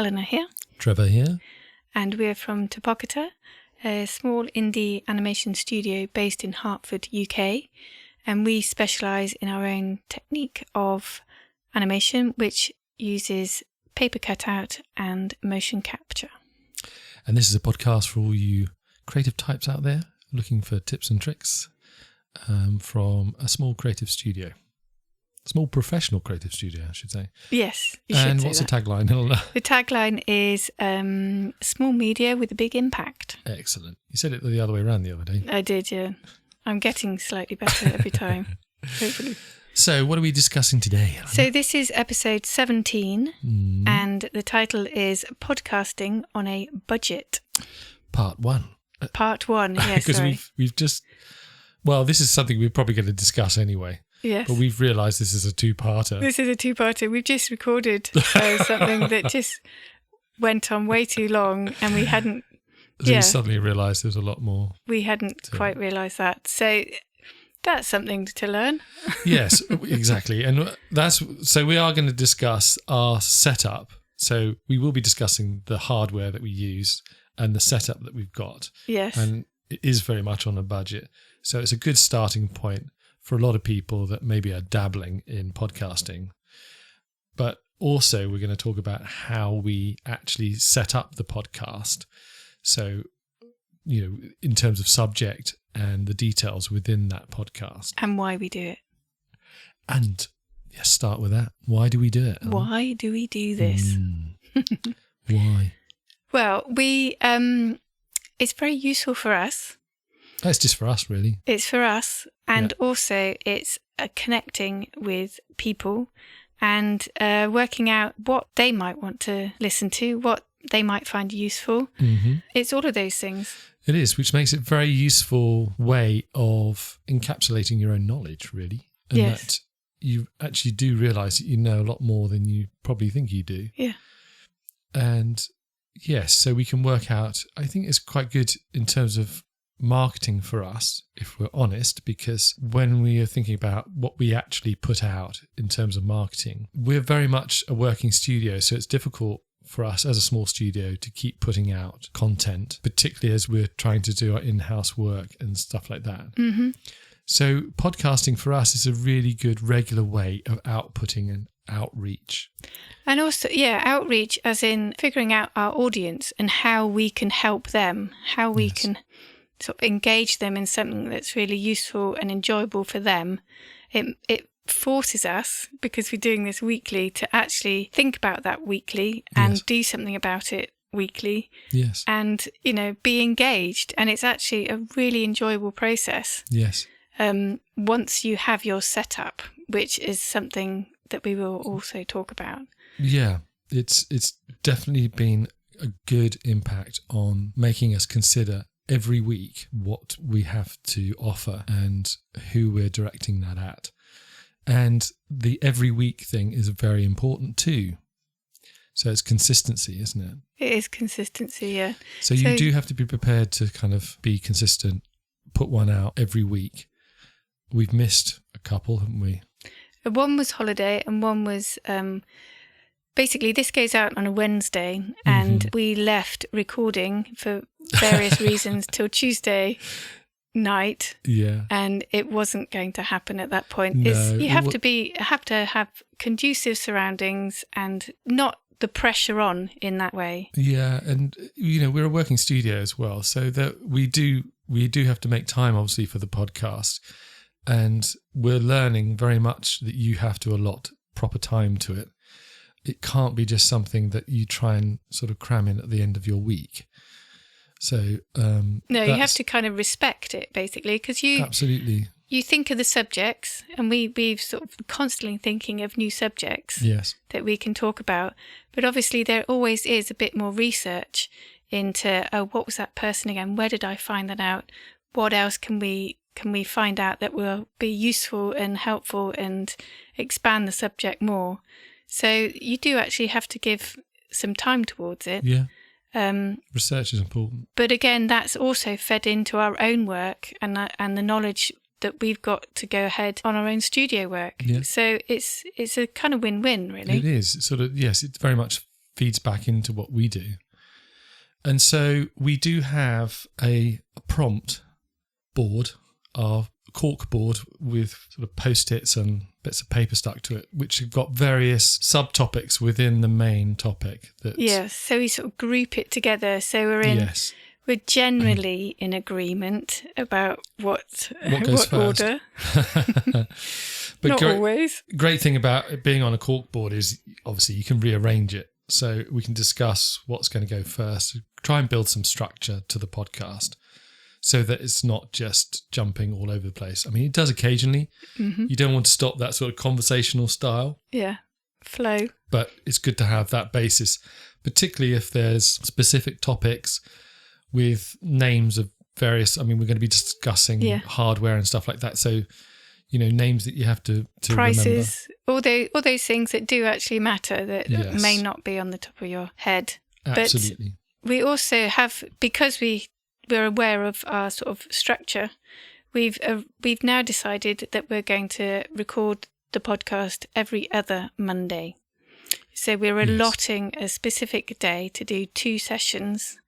Eleanor here. Trevor here. And we're from Topocata, a small indie animation studio based in Hertford, UK. And we specialise in our own technique of animation, which uses paper cutout and motion capture. And this is a podcast for all you creative types out there looking for tips and tricks from a small creative studio. Small professional creative studio, I should say. Yes, you should And say what's that. the tagline? The tagline is small media with a big impact. Excellent. You said it the other way around the other day. I did, yeah. I'm getting slightly better every time, hopefully. So what are we discussing today, Eleanor? So this is episode 17, and the title is Podcasting on a Budget. Part 1. Part 1, yes, Because sorry. we've just... Well, this is something we're probably going to discuss anyway. Yes. But we've realised this is a two-parter. This is a two-parter. We've just recorded something that just went on way too long, and we hadn't... So we suddenly realised there's a lot more. We hadn't quite realised that. So that's something to learn. Yes, exactly. And so we are going to discuss our setup. So we will be discussing the hardware that we use and the setup that we've got. Yes. And it is very much on a budget. So it's a good starting point for a lot of people that maybe are dabbling in podcasting. But also we're going to talk about how we actually set up the podcast. So, you know, in terms of subject and the details within that podcast. And why we do it. And yes, start with that. Why do we do it? Why do we do this? Why? Well, it's very useful for us. It's just for us, really. It's for us. And also it's connecting with people and working out what they might want to listen to, what they might find useful. Mm-hmm. It's all of those things. It is, which makes it a very useful way of encapsulating your own knowledge, really. And that you actually do realise that you know a lot more than you probably think you do. Yeah. And yes, so we can work out, I think it's quite good in terms of marketing for us, if we're honest, because when we are thinking about what we actually put out in terms of marketing, we're very much a working studio, so it's difficult for us as a small studio to keep putting out content, particularly as we're trying to do our in-house work and stuff like that. Mm-hmm. So podcasting for us is a really good regular way of outputting and outreach. And also, outreach as in figuring out our audience and how we can help them, how we can sort of engage them in something that's really useful and enjoyable for them. It forces us, because we're doing this weekly, to actually think about that weekly and do something about it weekly. Yes. And, you know, be engaged. And it's actually a really enjoyable process. Yes. Once you have your setup, which is something that we will also talk about. Yeah, it's definitely been a good impact on making us consider every week what we have to offer and who we're directing that at. And the every week thing is very important too. So it's consistency, isn't it? It is consistency, yeah. So you do have to be prepared to kind of be consistent, put one out every week. We've missed a couple, haven't we? One was holiday and one was... basically, this goes out on a Wednesday and we left recording for various reasons till Tuesday night. Yeah. And it wasn't going to happen at that point. No, you have to have conducive surroundings and not the pressure on in that way. Yeah, and you know, we're a working studio as well, so that we do have to make time obviously for the podcast. And we're learning very much that you have to allot proper time to it. It can't be just something that you try and sort of cram in at the end of your week. So no, you have to kind of respect it basically, because absolutely you think of the subjects, and we've sort of constantly thinking of new subjects that we can talk about. But obviously, there always is a bit more research into what was that person again? Where did I find that out? What else can we find out that will be useful and helpful and expand the subject more? So you do actually have to give some time towards it. Yeah. Research is important. But again, that's also fed into our own work and the knowledge that we've got to go ahead on our own studio work. Yeah. So it's a kind of win-win, really. It is. It's sort of, yes, it very much feeds back into what we do. And so we do have a prompt board, our cork board with sort of post-its and bits of paper stuck to it, which have got various subtopics within the main topic. Yes, so we sort of group it together. So we're generally in agreement about what order. But not always. Great thing about it being on a cork board is obviously you can rearrange it. So we can discuss what's going to go first, try and build some structure to the podcast so that it's not just jumping all over the place. I mean, it does occasionally. Mm-hmm. You don't want to stop that sort of conversational style. Yeah, flow. But it's good to have that basis, particularly if there's specific topics with names of various, I mean, we're going to be discussing hardware and stuff like that. So, names that you have to prices, remember. All those things that do actually matter that may not be on the top of your head. Absolutely. But we also have, because we're aware of our sort of structure, we've now decided that we're going to record the podcast every other Monday. So we're allotting a specific day to do 2 sessions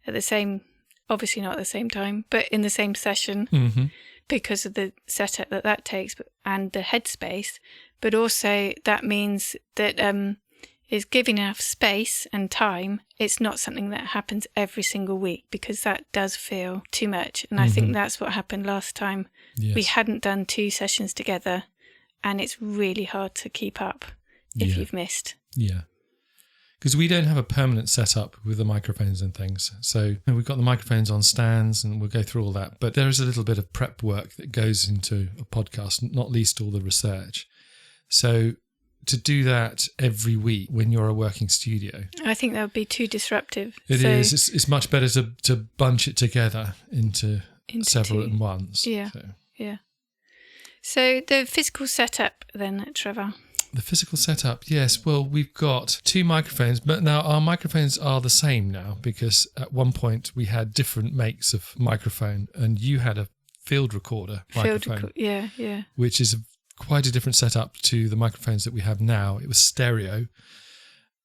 at the same, obviously not at the same time, but in the same session. Mm-hmm. Because of the setup that takes and the headspace, but also that means that is giving enough space and time. It's not something that happens every single week, because that does feel too much. And I think that's what happened last time. Yes. We hadn't done 2 sessions together, and it's really hard to keep up if you've missed. Yeah. Because we don't have a permanent setup with the microphones and things. So we've got the microphones on stands and we'll go through all that. But there is a little bit of prep work that goes into a podcast, not least all the research. So to do that every week when you're a working studio, I think that would be too disruptive. It is. It's much better to bunch it together into several 2 at once. Yeah. So the physical setup then, Trevor. The physical setup, yes. Well, we've got 2 microphones, but now our microphones are the same now, because at one point we had different makes of microphone, and you had a field recorder microphone. Yeah. Which is quite a different setup to the microphones that we have now. It was stereo,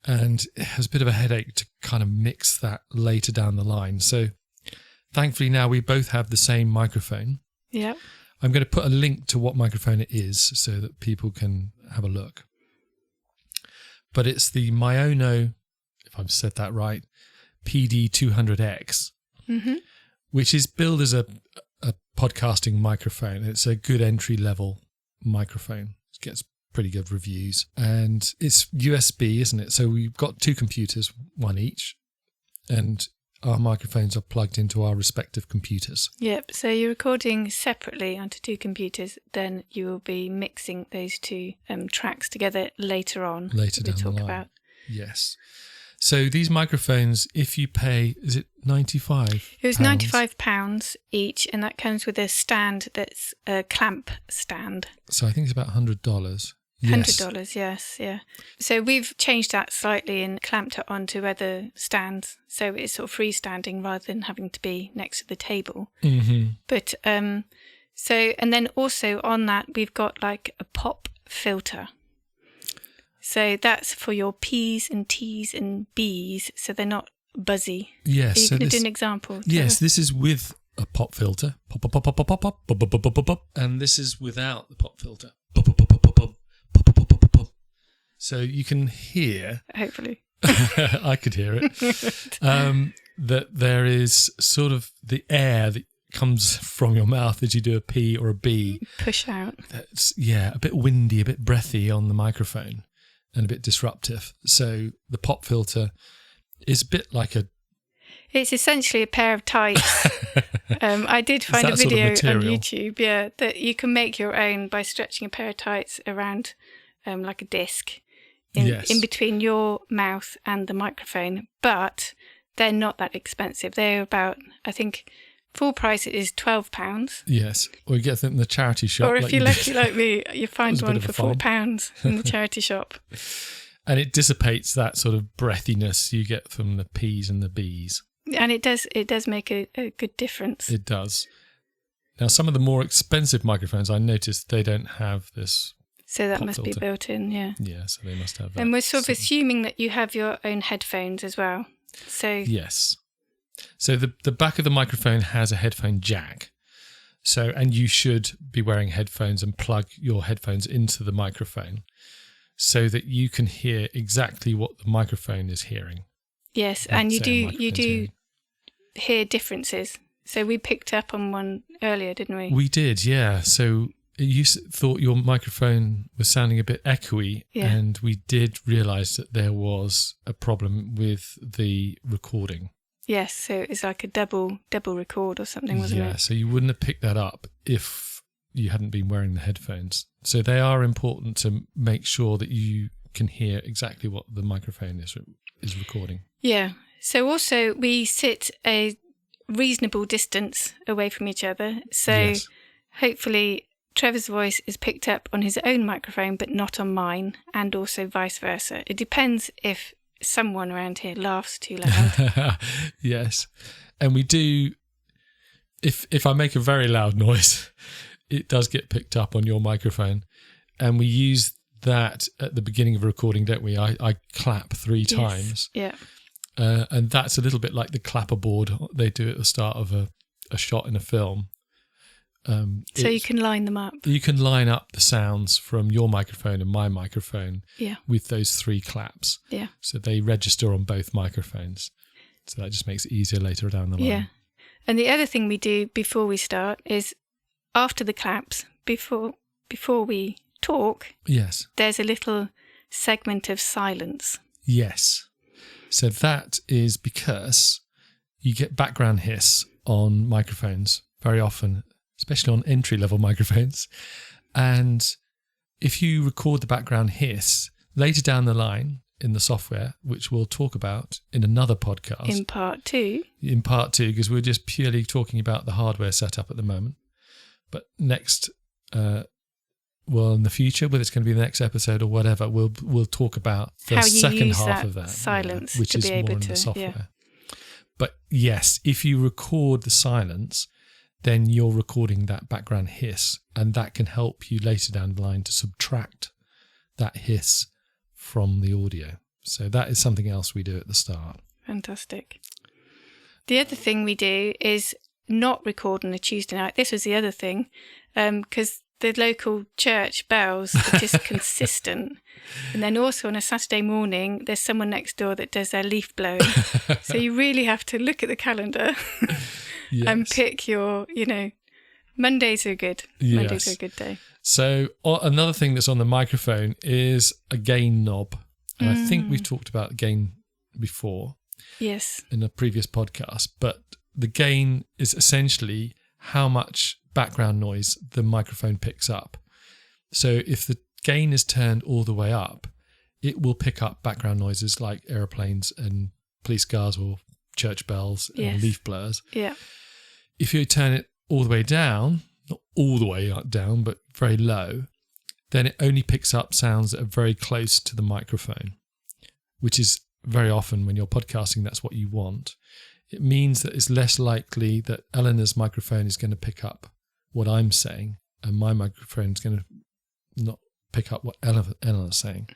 and it was a bit of a headache to kind of mix that later down the line. So thankfully now we both have the same microphone. Yeah. I'm going to put a link to what microphone it is so that people can have a look. But it's the Myono, if I've said that right, PD200X, which is billed as a podcasting microphone. It's a good entry-level microphone. It gets pretty good reviews. And it's USB, isn't it? So we've got 2 computers, 1 each, and our microphones are plugged into our respective computers. Yep. So you're recording separately onto 2 computers. Then you will be mixing those 2 tracks together later on. Later down the line. About. Yes. So these microphones, if you pay, is it £95? It was £95 each, and that comes with a stand that's a clamp stand. So I think it's about $100. $100, yes, yeah. So we've changed that slightly and clamped it onto other stands, so it's sort of freestanding rather than having to be next to the table. Mm-hmm. But so, and then also on that we've got like a pop filter. So that's for your P's and T's and B's, so they're not buzzy. Yes. Are you going to do an example? Yes, this is with a pop filter. Pop, pop, pop, pop, pop, pop, pop, pop, pop, pop, pop. And this is without the pop filter. Pop, pop, pop, pop, pop, pop, pop, pop, pop, pop. So you can hear. Hopefully. I could hear it. That there is sort of the air that comes from your mouth as you do a P or a B. Push out. That's, a bit windy, a bit breathy on the microphone and a bit disruptive. So the pop filter is a bit like a... It's essentially a pair of tights. I did find a video on YouTube, that you can make your own by stretching a pair of tights around like a disc in between your mouth and the microphone. But they're not that expensive. They're about, I think... Full price is £12. Yes, or you get them in the charity shop. Or if you're lucky like me, you find one for £4 in the charity shop. And it dissipates that sort of breathiness you get from the P's and the B's. And it does make a good difference. It does. Now, some of the more expensive microphones, I noticed they don't have this So that must filter. Be built in, yeah. Yeah, so they must have that. And we're sort of assuming that you have your own headphones as well. So yes. So the back of the microphone has a headphone jack. So, and you should be wearing headphones and plug your headphones into the microphone so that you can hear exactly what the microphone is hearing. Yes, and you do hear differences. So we picked up on one earlier, didn't we? We did, yeah. So you thought your microphone was sounding a bit echoey, and we did realise that there was a problem with the recording. Yes, so it's like a double record or something, wasn't it? Yeah, so you wouldn't have picked that up if you hadn't been wearing the headphones. So they are important to make sure that you can hear exactly what the microphone is recording. Yeah. So also we sit a reasonable distance away from each other. So hopefully Trevor's voice is picked up on his own microphone, but not on mine, and also vice versa. It depends if someone around here laughs too loud. Yes. And we do, if I make a very loud noise, it does get picked up on your microphone. And we use that at the beginning of a recording, don't we? I clap 3 times. Yeah. And that's a little bit like the clapperboard they do at the start of a shot in a film. So you can line them up. You can line up the sounds from your microphone and my microphone with those 3 claps. Yeah. So they register on both microphones. So that just makes it easier later down the line. Yeah. And the other thing we do before we start is after the claps, before we talk, there's a little segment of silence. Yes. So that is because you get background hiss on microphones very often, especially on entry-level microphones. And if you record the background hiss later down the line in the software, which we'll talk about in another podcast. In part 2. In part 2, because we're just purely talking about the hardware setup at the moment. But next, in the future, whether it's going to be the next episode or whatever, we'll talk about the second half of that. Silence which to is be able more in to, the software. But yes, if you record the silence, then you're recording that background hiss, and that can help you later down the line to subtract that hiss from the audio. So that is something else we do at the start. Fantastic. The other thing we do is not record on a Tuesday night. This was the other thing, because the local church bells are just consistent. And then also on a Saturday morning, there's someone next door that does their leaf blowing. So you really have to look at the calendar and pick your, Mondays are good. Yes. Mondays are a good day. So another thing that's on the microphone is a gain knob. And I think we've talked about gain before. Yes. In a previous podcast. But the gain is essentially how much background noise the microphone picks up. So if the gain is turned all the way up, it will pick up background noises like aeroplanes and police cars or church bells and leaf blowers. Yeah. If you turn it all the way down, not all the way down, but very low, then it only picks up sounds that are very close to the microphone, which is very often when you're podcasting, that's what you want. It means that it's less likely that Eleanor's microphone is going to pick up what I'm saying, and my microphone is going to not pick up what Eleanor's saying.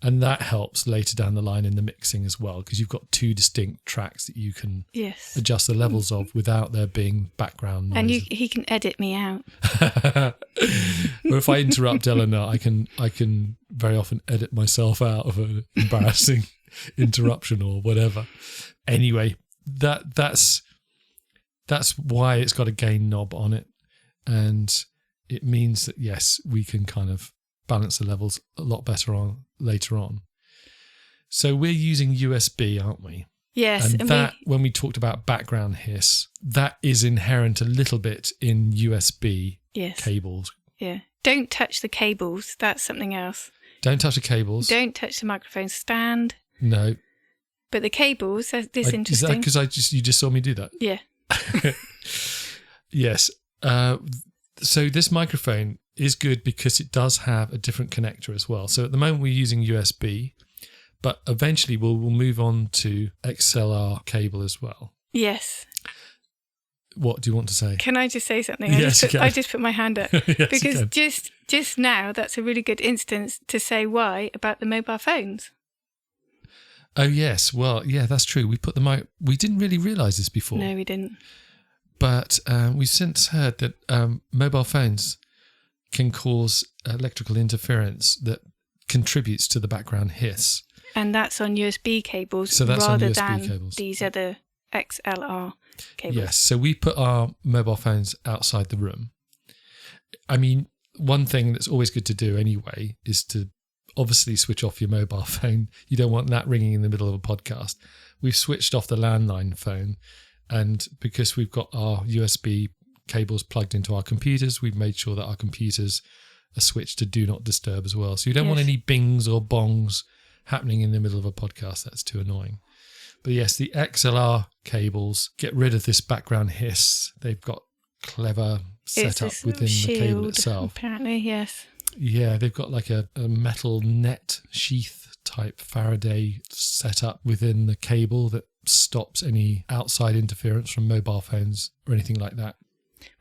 And that helps later down the line in the mixing as well, because you've got 2 distinct tracks that you can adjust the levels of without there being background noise. And he can edit me out. Or if I interrupt Eleanor, I can very often edit myself out of an embarrassing interruption or whatever. Anyway, that's why it's got a gain knob on it, and it means that yes, we can kind of balance the levels a lot better on later on. So we're using USB, aren't we? Yes. And that, when we talked about background hiss, that is inherent a little bit in USB cables. Yeah. Don't touch the cables. That's something else. Don't touch the cables. Don't touch the microphone stand. No. But the cables, this is interesting. Is that because you just saw me do that? Yeah. Yes. So this microphone is good because it does have a different connector as well. So at the moment we're using USB, but eventually we'll move on to XLR cable as well. Yes. What do you want to say? Can I just say something? Yes, I just put my hand up. Yes, because just now, that's a really good instance to say why about the mobile phones. Oh, yes. Well, yeah, that's true. We didn't really realise this before. No, we didn't. But we've since heard that mobile phones can cause electrical interference that contributes to the background hiss. And that's on USB cables rather than these other XLR cables. Yes, so we put our mobile phones outside the room. I mean, one thing that's always good to do anyway is to obviously switch off your mobile phone. You don't want that ringing in the middle of a podcast. We've switched off the landline phone, and because we've got our USB cables plugged into our computers, we've made sure that our computers are switched to do not disturb as well. So you don't want any bings or bongs happening in the middle of a podcast. That's too annoying. But yes, the XLR cables get rid of this background hiss. They've got clever setup within the cable itself. Apparently, yes. Yeah, they've got like a metal net sheath type Faraday setup within the cable that stops any outside interference from mobile phones or anything like that.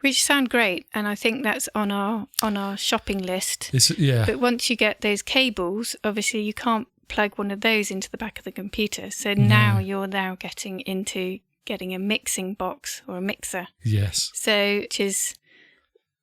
Which sound great, and I think that's on our shopping list. Yeah. But once you get those cables, obviously you can't plug one of those into the back of the computer. So now you're getting into getting a mixing box or a mixer. Yes. So, which is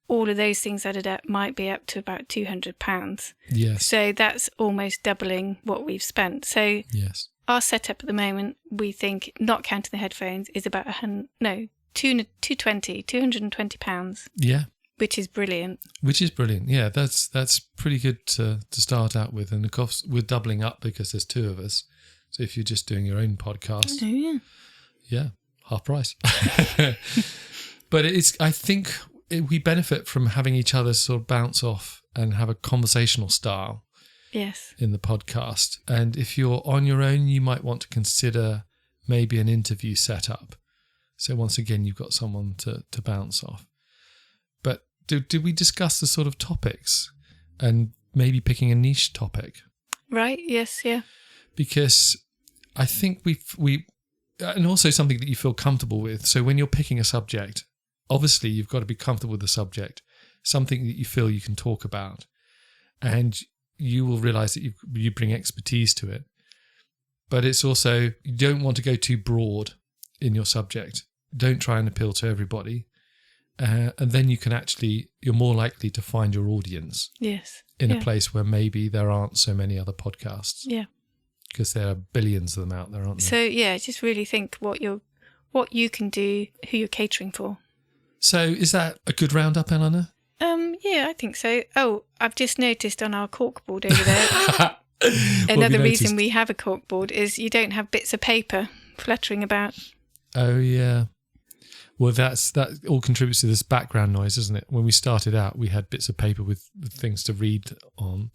all of those things added up might be up to about £200. Yes. So that's almost doubling what we've spent. So yes, our setup at the moment, we think, not counting the headphones, is about £220. Yeah. Which is brilliant. Yeah, that's pretty good to start out with. And of course, we're doubling up because there's two of us. So if you're just doing your own podcast, yeah, half price. But I think we benefit from having each other sort of bounce off and have a conversational style. Yes. In the podcast. And if you're on your own, you might want to consider maybe an interview setup. So once again, you've got someone to bounce off. But did we discuss the sort of topics and maybe picking a niche topic? Right. Yes. Yeah. Because I think we and also something that you feel comfortable with. So when you're picking a subject, obviously you've got to be comfortable with the subject, something that you feel you can talk about, and you will realise that you bring expertise to it. But it's also, you don't want to go too broad in your subject. Don't try and appeal to everybody. And then you're more likely to find your audience. Yes. In a place where maybe there aren't so many other podcasts. Yeah. Because there are billions of them out there, aren't there? So just really think what you can do, who you're catering for. So is that a good roundup, Eleanor? Yeah, I think so. Oh, I've just noticed on our corkboard over there. Another reason we have a corkboard is you don't have bits of paper fluttering about. Oh yeah. Well, that all contributes to this background noise, doesn't it? When we started out, we had bits of paper with things to read on,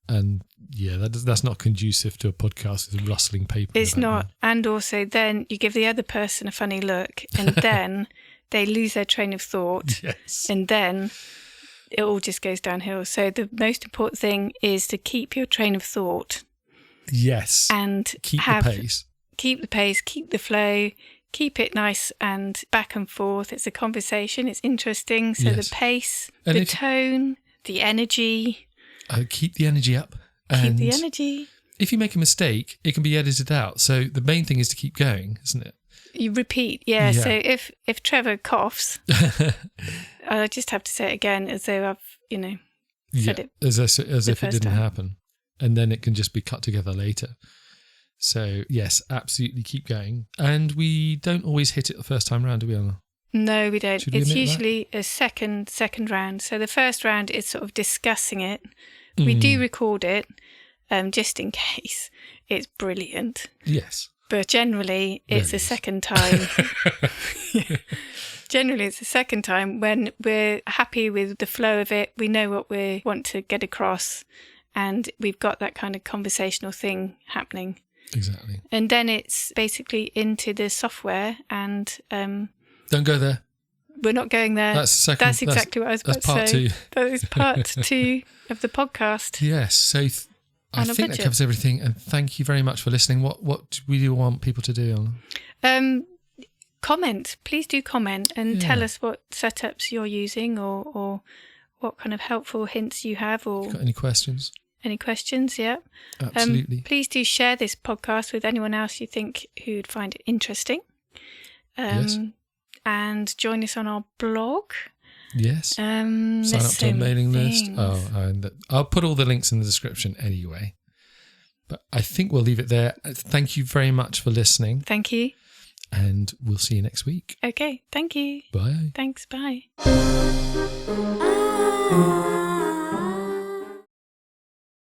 and yeah, that's not conducive to a podcast with rustling paper. It's not, and also then you give the other person a funny look, and then they lose their train of thought, yes, and then it all just goes downhill. So the most important thing is to keep your train of thought. Yes, and keep the pace. Keep the pace. Keep the flow. Keep it nice and back and forth. It's a conversation. It's interesting. So the pace, and the tone, the energy. Keep the energy up. Keep the energy. If you make a mistake, it can be edited out. So the main thing is to keep going, isn't it? You repeat. Yeah. So if Trevor coughs, I just have to say it again as though I've, said it. As if it didn't happen. And then it can just be cut together later. So, yes, absolutely keep going. And we don't always hit it the first time round, do we, Anna? No, we don't. It's usually a second round. So the first round is sort of discussing it. We do record it, just in case. It's brilliant. Yes. But generally, it's the second time. Generally, it's the second time when we're happy with the flow of it. We know what we want to get across. And we've got that kind of conversational thing happening. Exactly. And then it's basically into the software and... don't go there. We're not going there. That's exactly what I was about to say. That's part 2. That is part 2 of the podcast. Yes. So I think that covers everything. And thank you very much for listening. What do we want people to do, Anna? comment. Please do comment and tell us what setups you're using or what kind of helpful hints you have. Or got any questions? Any questions? Yeah. Absolutely. Please do share this podcast with anyone else you think who would find it interesting. Yes. And join us on our blog. Yes. Sign up to a mailing list. And I'll put all the links in the description anyway. But I think we'll leave it there. Thank you very much for listening. Thank you. And we'll see you next week. Okay. Thank you. Bye. Thanks. Bye.